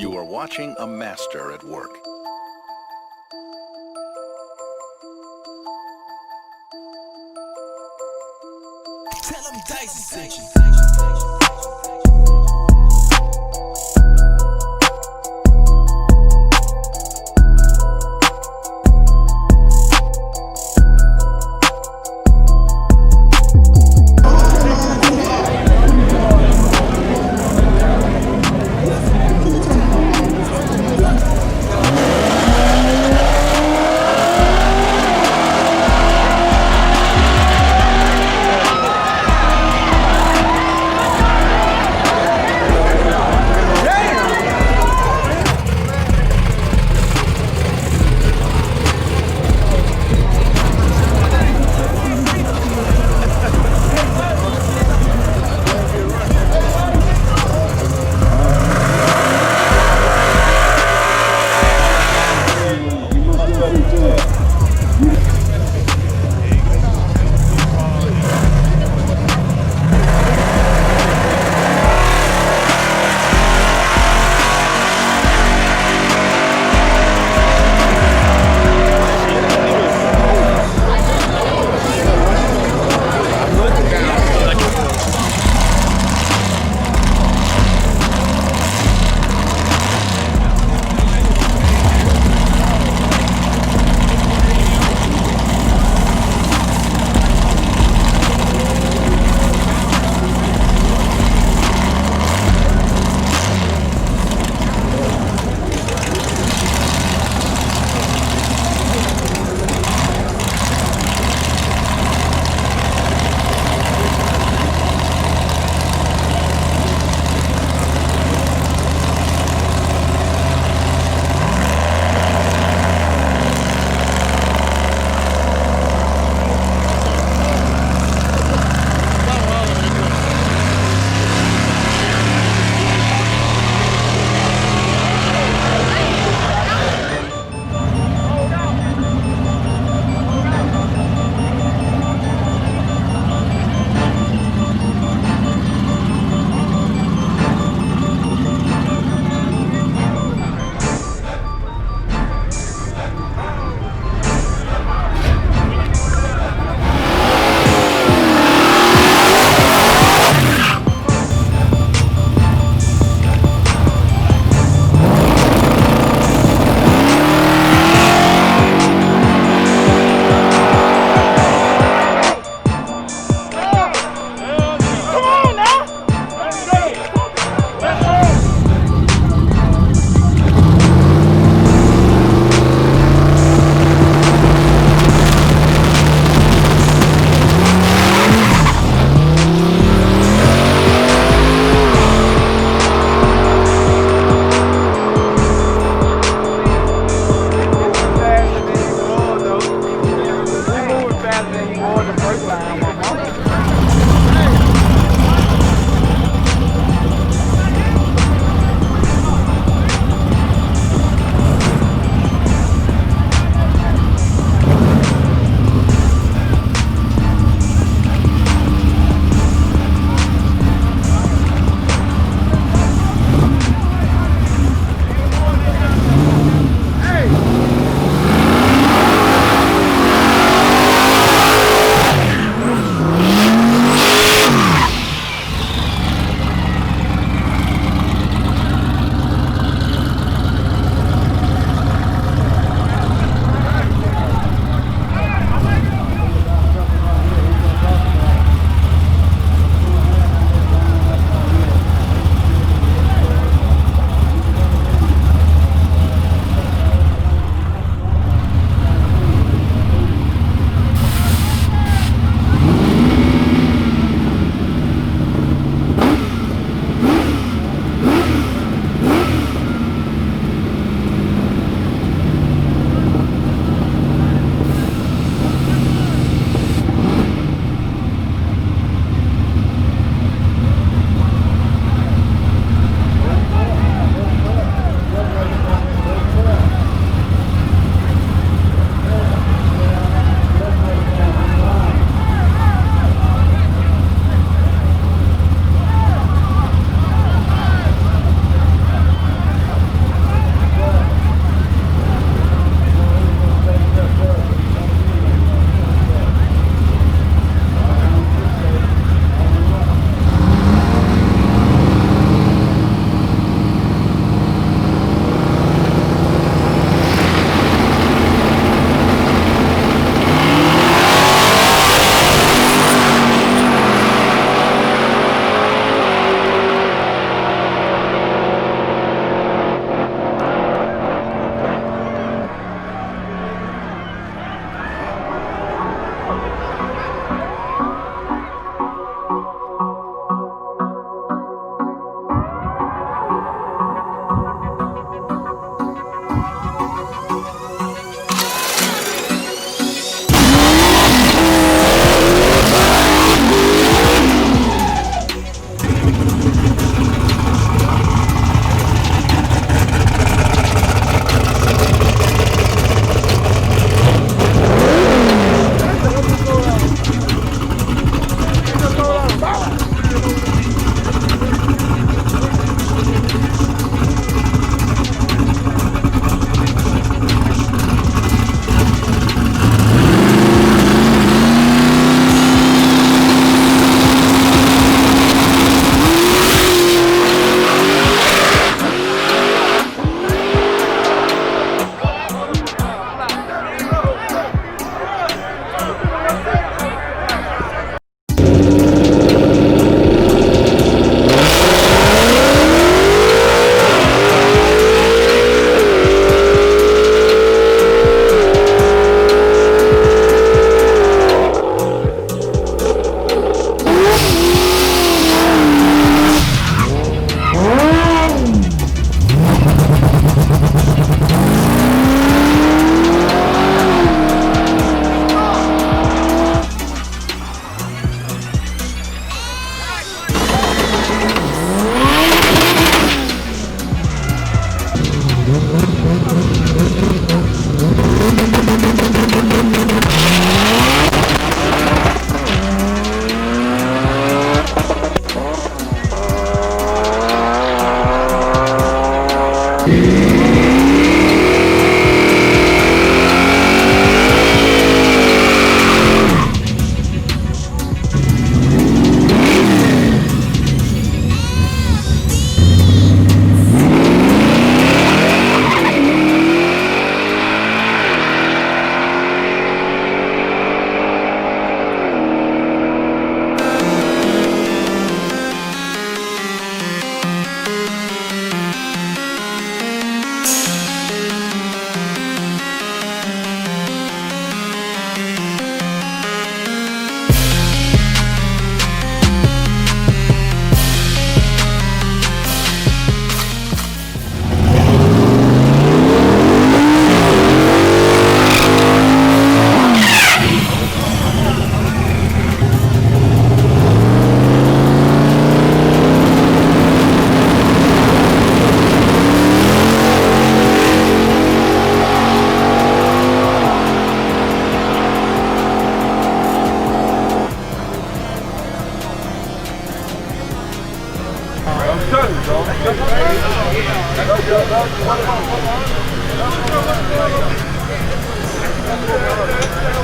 You are watching a master at work. Tell them Dicey sent you.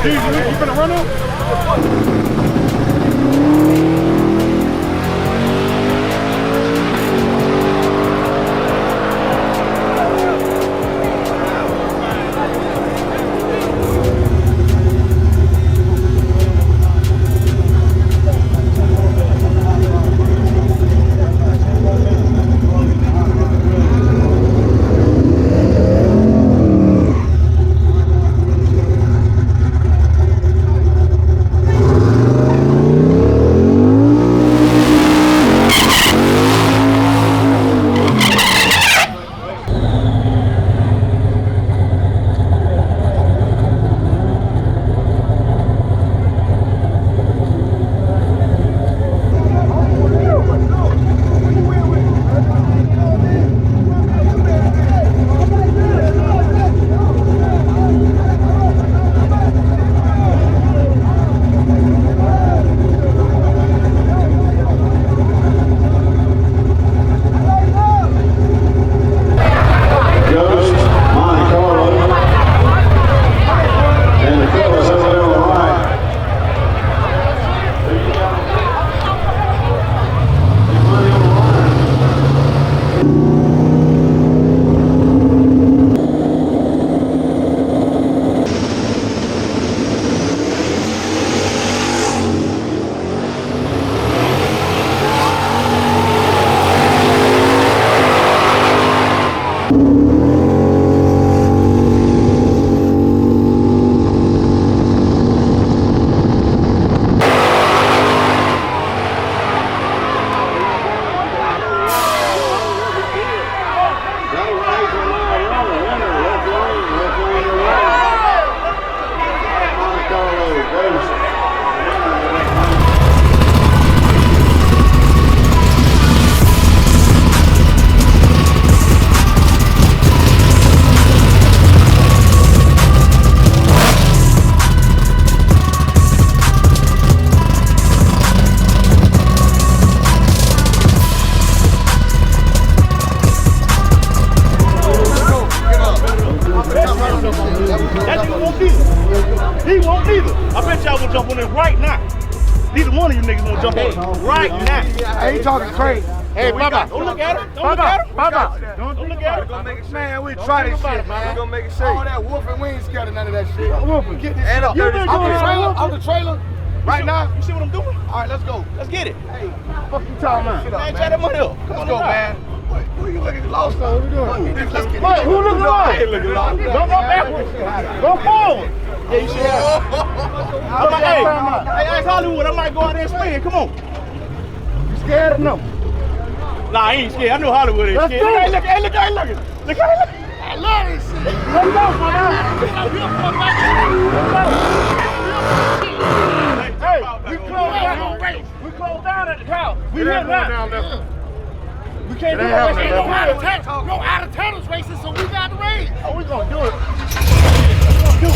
You finna run him? He won't neither. I bet y'all will jump on it right now. Neither one of you niggas gonna jump on it right now. Hey, he talking crazy. Hey, Baba, don't look at him. Don't look at him. Baba, Don't look at him. man, we try this shit, man. We gonna make it shake. All that whooping, we ain't scared of none of that shit. Whooping, get this And shit. up You 30 been doing off the trailer right now? You see what I'm doing? All right, let's go. Let's get it. Hey, fuck you talking about? Man, try that money up. Let's go, man. Who you looking lost on? What you doing? Let's get it. Wait, who looking lost? I ain't looking lost. Don't go backwards. Go forward. Yeah, you should have. Hey, ask Hollywood. I might go out there and spin. Come on. You scared or no? Nah, I ain't scared. I know Hollywood ain't scared. Hey, look, hey, look, hey, look. Look, hey, look. I love this shit. Let's go, my man. Hey, we closed down. We closed down at the house. We hit down. We can't do that. Ain't no out-of-towners racing, so we got to race. Oh, we gonna do it. We gonna do it.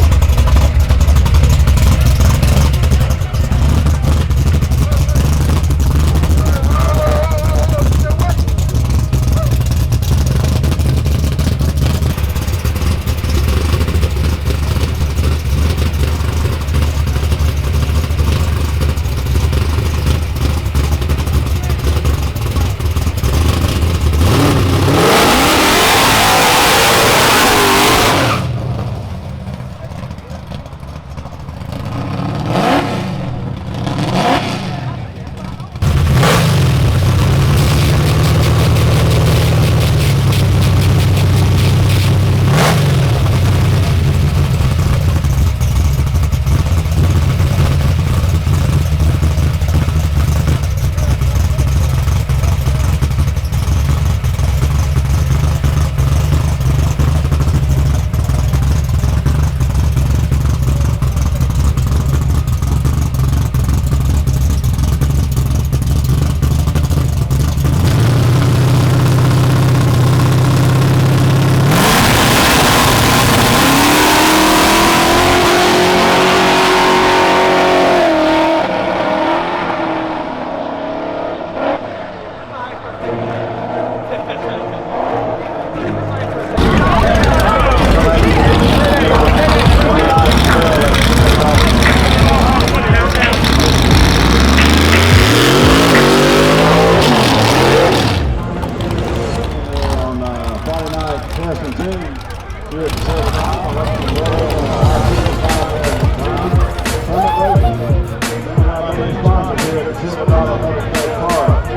Silver Dollar Motorsports Parks.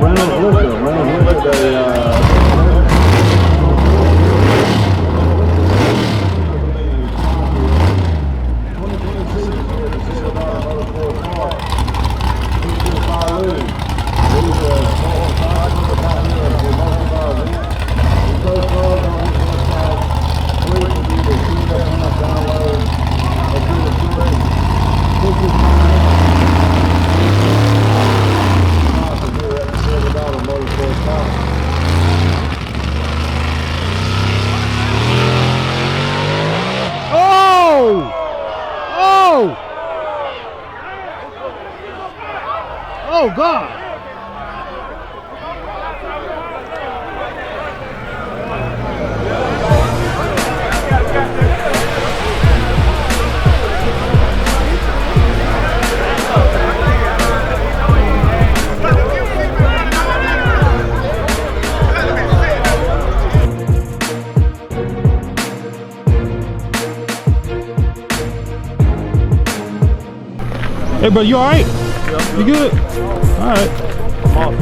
Reynolds Liquor, Oh, God. Hey, bro, you all right? Yeah, you good? All right. I'm off.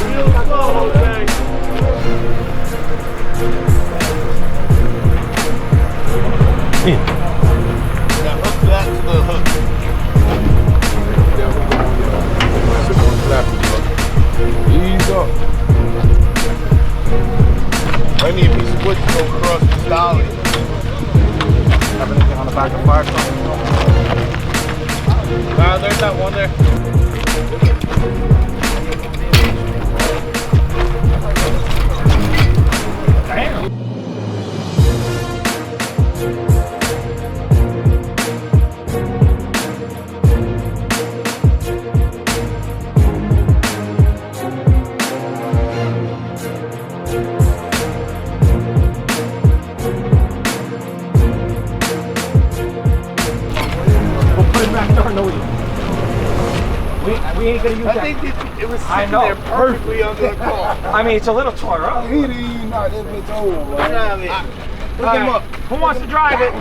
Real slow, okay? Now hook that to the hook. Ease up. I need a piece of wood to go across the dolly. Have anything on the back of the fire truck? There's that one there. Damn. We ain't gonna use that. I think it was sitting there perfectly under the car. I mean, it's a little tore up. He didn't knock that bitch over. Drive it. Look him up. Who wants to drive it?